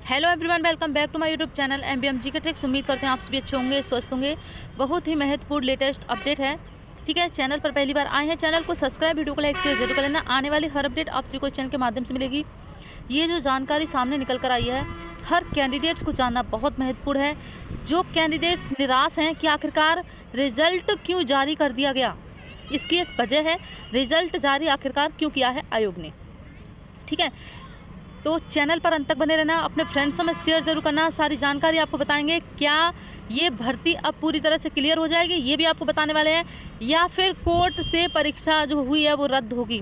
Hello everyone, welcome back to my YouTube channel MBMG के tricks. उम्मीद करते हैं आप सभी अच्छे होंगे, स्वस्थ होंगे। बहुत ही महत्वपूर्ण लेटेस्ट अपडेट है। ठीक है, चैनल पर पहली बार आए हैं, चैनल को सब्सक्राइब, वीडियो को लाइक शेयर जरूर कर लेना। आने वाली हर अपडेट आप सभी को चैनल के माध्यम से मिलेगी। ये जो जानकारी सामने निकल कर आई है, हर कैंडिडेट्स को जानना बहुत महत्वपूर्ण है। जो कैंडिडेट्स निराश हैं कि आखिरकार रिजल्ट क्यों जारी कर दिया गया, इसकी एक वजह है। रिजल्ट जारी आखिरकार क्यों किया है आयोग ने। ठीक है, तो चैनल पर अंत तक बने रहना, अपने फ्रेंड्सों में शेयर जरूर करना। सारी जानकारी आपको बताएंगे। क्या ये भर्ती अब पूरी तरह से क्लियर हो जाएगी, ये भी आपको बताने वाले हैं, या फिर कोर्ट से परीक्षा जो हुई है वो रद्द होगी।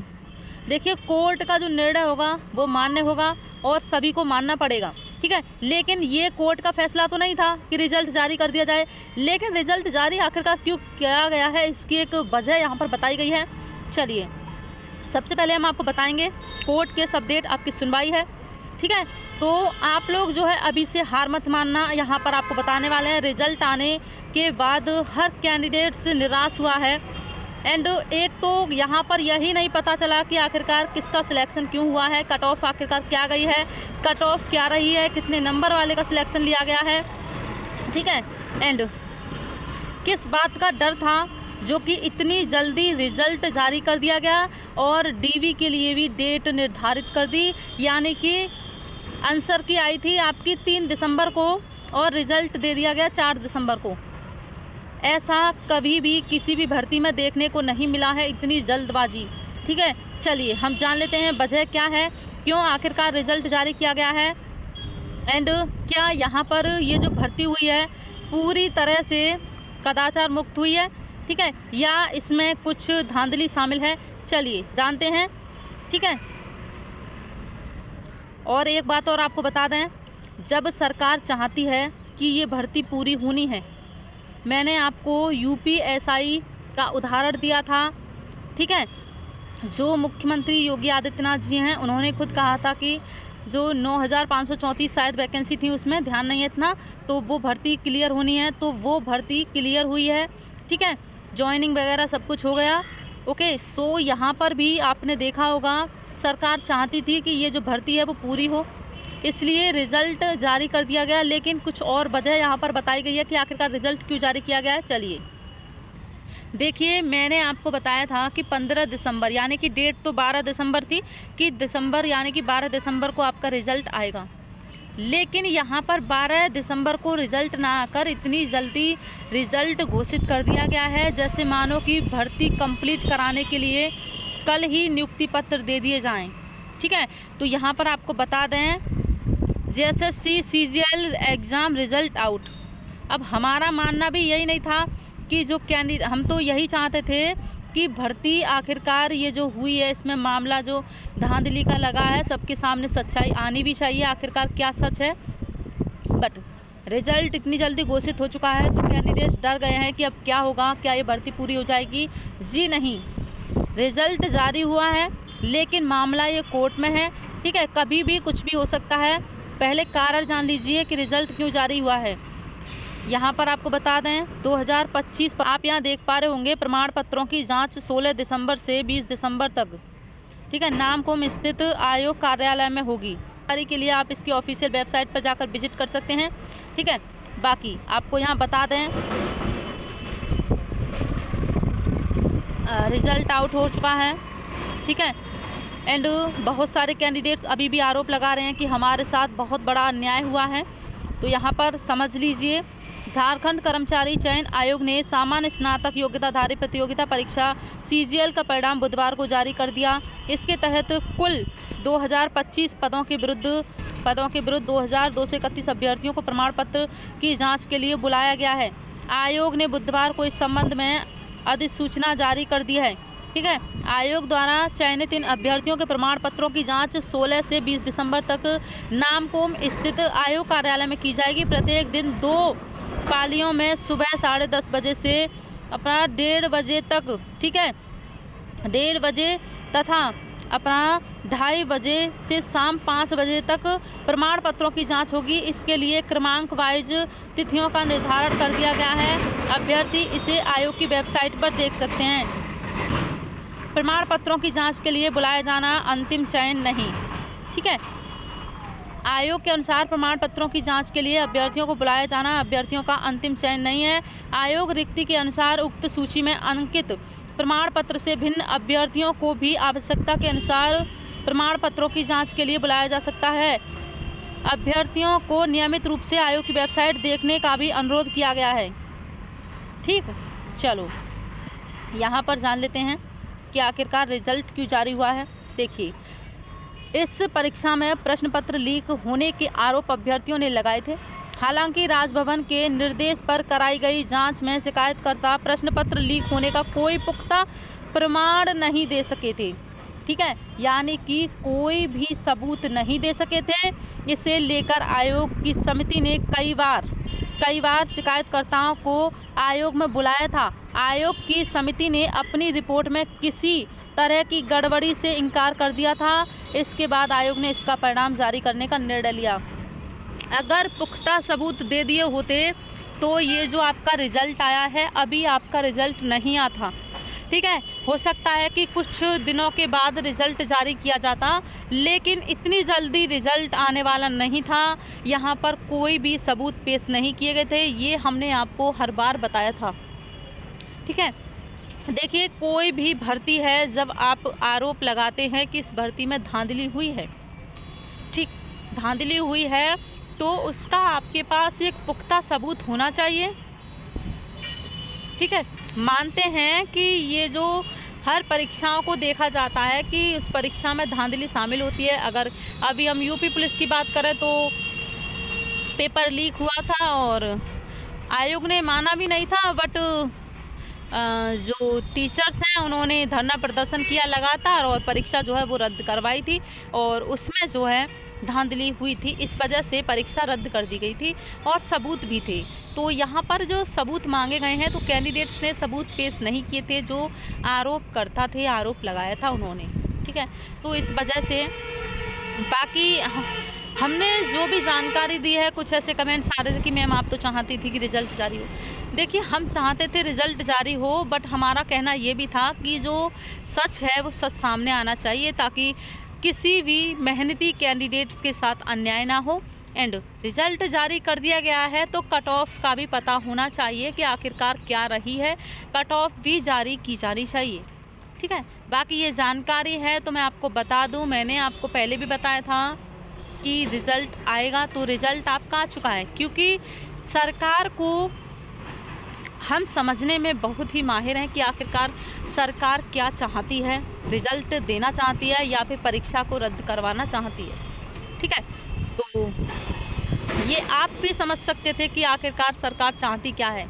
देखिए, कोर्ट का जो निर्णय होगा वो मान्य होगा और सभी को मानना पड़ेगा। ठीक है, लेकिन ये कोर्ट का फैसला तो नहीं था कि रिजल्ट जारी कर दिया जाए। लेकिन रिजल्ट जारी आखिरकार क्यों किया गया है, इसकी एक वजह यहाँ पर बताई गई है। चलिए, सबसे पहले हम आपको बताएंगे कोर्ट केस अपडेट, आपकी सुनवाई है। ठीक है, तो आप लोग जो है अभी से हार मत मानना। यहाँ पर आपको बताने वाले हैं, रिजल्ट आने के बाद हर कैंडिडेट्स निराश हुआ है। एंड एक तो यहाँ पर यही नहीं पता चला कि आखिरकार किसका सिलेक्शन क्यों हुआ है, कट ऑफ आखिरकार क्या गई है, कट ऑफ क्या रही है, कितने नंबर वाले का सिलेक्शन लिया गया है। ठीक है, एंड किस बात का डर था जो कि इतनी जल्दी रिज़ल्ट जारी कर दिया गया और डीवी के लिए भी डेट निर्धारित कर दी। यानी कि आंसर की आई थी आपकी 3 दिसंबर को और रिज़ल्ट दे दिया गया 4 दिसंबर को। ऐसा कभी भी किसी भी भर्ती में देखने को नहीं मिला है, इतनी जल्दबाजी। ठीक है, चलिए हम जान लेते हैं वजह क्या है, क्यों आखिरकार रिज़ल्ट जारी किया गया है। एंड क्या यहाँ पर ये जो भर्ती हुई है पूरी तरह से कदाचार मुक्त हुई है, ठीक है, या इसमें कुछ धांधली शामिल है, चलिए जानते हैं। ठीक है, और एक बात और आपको बता दें, जब सरकार चाहती है कि ये भर्ती पूरी होनी है, मैंने आपको UPSI का उदाहरण दिया था। ठीक है, जो मुख्यमंत्री योगी आदित्यनाथ जी हैं, उन्होंने खुद कहा था कि जो 9534 शायद वैकेंसी थी, उसमें ध्यान नहीं है इतना, तो वो भर्ती क्लियर होनी है, तो वो भर्ती क्लियर हुई है। ठीक है, जॉइनिंग वगैरह सब कुछ हो गया। ओके, सो यहाँ पर भी आपने देखा होगा सरकार चाहती थी कि ये जो भर्ती है वो पूरी हो, इसलिए रिज़ल्ट जारी कर दिया गया। लेकिन कुछ और वजह यहाँ पर बताई गई है कि आखिरकार रिज़ल्ट क्यों जारी किया गया है। चलिए देखिए, मैंने आपको बताया था कि 15 दिसंबर, यानी कि डेट तो 12 दिसंबर थी कि दिसंबर यानी कि 12 दिसंबर को आपका रिज़ल्ट आएगा। लेकिन यहाँ पर 12 दिसंबर को रिज़ल्ट ना आकर इतनी जल्दी रिज़ल्ट घोषित कर दिया गया है, जैसे मानो कि भर्ती कंप्लीट कराने के लिए कल ही नियुक्ति पत्र दे दिए जाएं। ठीक है, तो यहाँ पर आपको बता दें, JSSC CGL exam result out. अब हमारा मानना भी यही नहीं था कि जो कैंडिडेट, हम तो यही चाहते थे कि भर्ती आखिरकार ये जो हुई है, इसमें मामला जो धांधली का लगा है, सबके सामने सच्चाई आनी भी चाहिए, आखिरकार क्या सच है। बट रिज़ल्ट इतनी जल्दी घोषित हो चुका है तो कैंडिडेट्स डर गए हैं कि अब क्या होगा, क्या ये भर्ती पूरी हो जाएगी। जी नहीं, रिज़ल्ट जारी हुआ है लेकिन मामला ये कोर्ट में है। ठीक है, कभी भी कुछ भी हो सकता है। पहले कारण जान लीजिए कि रिज़ल्ट क्यों जारी हुआ है। यहाँ पर आपको बता दें, 2025 आप यहाँ देख पा रहे होंगे, प्रमाण पत्रों की जांच 16 दिसंबर से 20 दिसंबर तक, ठीक है, नामकुम स्थित आयोग कार्यालय में होगी। जानकारी के लिए आप इसकी ऑफिशियल वेबसाइट पर जाकर विजिट कर सकते हैं। ठीक है, बाकी आपको यहाँ बता दें, रिज़ल्ट आउट हो चुका है। ठीक है, एंड बहुत सारे कैंडिडेट्स अभी भी आरोप लगा रहे हैं कि हमारे साथ बहुत बड़ा अन्याय हुआ है। तो यहाँ पर समझ लीजिए, झारखंड कर्मचारी चयन आयोग ने सामान्य स्नातक योग्यताधारी प्रतियोगिता परीक्षा CGL का परिणाम बुधवार को जारी कर दिया। इसके तहत कुल 2025 पदों के विरुद्ध 2231 अभ्यर्थियों को प्रमाण पत्र की जांच के लिए बुलाया गया है। आयोग ने बुधवार को इस संबंध में अधिसूचना जारी कर दी है। ठीक है, आयोग द्वारा चयनित इन अभ्यर्थियों के प्रमाण पत्रों की जांच 16 से 20 दिसंबर तक नामकुम स्थित आयोग कार्यालय में की जाएगी। प्रत्येक दिन 2 पालियों में सुबह 10:30 बजे से अपना 1:30 बजे तक, ठीक है, 1:30 बजे तथा अपना 2:30 बजे से शाम 5 बजे तक प्रमाण पत्रों की जांच होगी। इसके लिए क्रमांक वाइज तिथियों का निर्धारण कर दिया गया है। अभ्यर्थी इसे आयोग की वेबसाइट पर देख सकते हैं। प्रमाण पत्रों की जांच के लिए बुलाया जाना अंतिम चयन नहीं। ठीक है, आयोग के अनुसार प्रमाण पत्रों की जांच के लिए अभ्यर्थियों को बुलाया जाना अभ्यर्थियों का अंतिम चयन नहीं है। आयोग रिक्ति के अनुसार उक्त सूची में अंकित प्रमाण पत्र से भिन्न अभ्यर्थियों को भी आवश्यकता के अनुसार प्रमाण पत्रों की जांच के लिए बुलाया जा सकता है। अभ्यर्थियों को नियमित रूप से आयोग की वेबसाइट देखने का भी अनुरोध किया गया है। ठीक, चलो यहाँ पर जान लेते हैं कि आखिरकार रिजल्ट क्यों जारी हुआ है। देखिए, इस परीक्षा में प्रश्न पत्र लीक होने के आरोप अभ्यर्थियों ने लगाए थे। हालांकि राजभवन के निर्देश पर कराई गई जांच में शिकायतकर्ता प्रश्न पत्र लीक होने का कोई पुख्ता प्रमाण नहीं दे सके थे। ठीक है, यानी कि कोई भी सबूत नहीं दे सके थे। इसे लेकर आयोग की समिति ने कई बार शिकायतकर्ताओं को आयोग में बुलाया था। आयोग की समिति ने अपनी रिपोर्ट में किसी तरह की गड़बड़ी से इनकार कर दिया था। इसके बाद आयोग ने इसका परिणाम जारी करने का निर्णय लिया। अगर पुख्ता सबूत दे दिए होते तो ये जो आपका रिजल्ट आया है, अभी आपका रिजल्ट नहीं आता। ठीक है, हो सकता है कि कुछ दिनों के बाद रिजल्ट जारी किया जाता, लेकिन इतनी जल्दी रिजल्ट आने वाला नहीं था। यहाँ पर कोई भी सबूत पेश नहीं किए गए थे, ये हमने आपको हर बार बताया था। ठीक है, देखिए, कोई भी भर्ती है, जब आप आरोप लगाते हैं कि इस भर्ती में धांधली हुई है, ठीक, धांधली हुई है, तो उसका आपके पास एक पुख्ता सबूत होना चाहिए। ठीक है, मानते हैं कि ये जो हर परीक्षाओं को देखा जाता है कि उस परीक्षा में धांधली शामिल होती है। अगर अभी हम यूपी पुलिस की बात करें तो पेपर लीक हुआ था और आयोग ने माना भी नहीं था, बट जो टीचर्स हैं उन्होंने धरना प्रदर्शन किया लगातार और परीक्षा जो है वो रद्द करवाई थी और उसमें जो है धांधली हुई थी। इस वजह से परीक्षा रद्द कर दी गई थी और सबूत भी थे। तो यहाँ पर जो सबूत मांगे गए हैं तो कैंडिडेट्स ने सबूत पेश नहीं किए थे, जो आरोपकर्ता थे, आरोप लगाया था उन्होंने। ठीक है, तो इस वजह से बाकी हमने जो भी जानकारी दी है, कुछ ऐसे कमेंट्स आ रहे थे कि मैम आप तो चाहती थी कि रिजल्ट जारी हो। देखिए, हम चाहते थे रिजल्ट जारी हो, बट हमारा कहना ये भी था कि जो सच है वो सच सामने आना चाहिए, ताकि किसी भी मेहनती कैंडिडेट्स के साथ अन्याय ना हो। एंड रिजल्ट जारी कर दिया गया है तो कट ऑफ का भी पता होना चाहिए कि आखिरकार क्या रही है। कट ऑफ भी जारी की जानी चाहिए। ठीक है, बाकी ये जानकारी है तो मैं आपको बता दूं, मैंने आपको पहले भी बताया था कि रिज़ल्ट आएगा, तो रिज़ल्ट आपका आ चुका है, क्योंकि सरकार को हम समझने में बहुत ही माहिर हैं कि आखिरकार सरकार क्या चाहती है, रिज़ल्ट देना चाहती है या फिर परीक्षा को रद्द करवाना चाहती है। ठीक है, तो ये आप भी समझ सकते थे कि आखिरकार सरकार चाहती क्या है।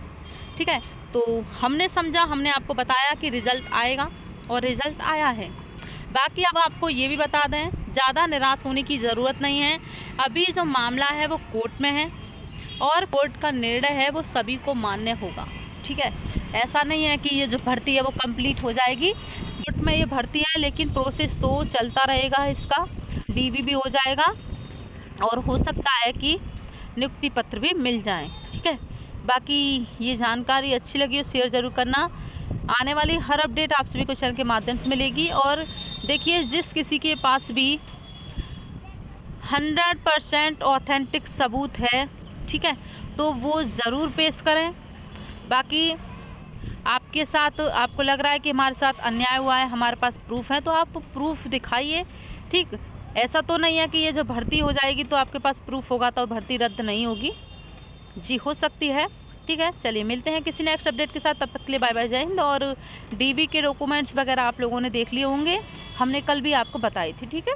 ठीक है, तो हमने समझा, हमने आपको बताया कि रिज़ल्ट आएगा और रिज़ल्ट आया है। बाकी अब आपको ये भी बता दें, ज़्यादा निराश होने की ज़रूरत नहीं है। अभी जो मामला है वो कोर्ट में है और कोर्ट का निर्णय है वो सभी को मान्य होगा। ठीक है, ऐसा नहीं है कि ये जो भर्ती है वो कंप्लीट हो जाएगी। कोर्ट में ये भर्ती है, लेकिन प्रोसेस तो चलता रहेगा, इसका डीवी भी हो जाएगा और हो सकता है कि नियुक्ति पत्र भी मिल जाए। ठीक है, बाकी ये जानकारी अच्छी लगी हो शेयर ज़रूर करना। आने वाली हर अपडेट आप सभी को चैनल के माध्यम से मिलेगी। और देखिए, जिस किसी के पास भी 100% ऑथेंटिक सबूत है, ठीक है, तो वो ज़रूर पेश करें। बाकी आपके साथ आपको लग रहा है कि हमारे साथ अन्याय हुआ है, हमारे पास प्रूफ है, तो आप प्रूफ दिखाइए। ठीक, ऐसा तो नहीं है कि ये जो भर्ती हो जाएगी तो आपके पास प्रूफ होगा तो भर्ती रद्द नहीं होगी। जी, हो सकती है। ठीक है, चलिए मिलते हैं किसी नेक्स्ट अपडेट के साथ, तब तक के लिए बाय बाय, जय हिंद। और डीबी के डॉक्यूमेंट्स वगैरह आप लोगों ने देख लिए होंगे, हमने कल भी आपको बताई थी। ठीक है।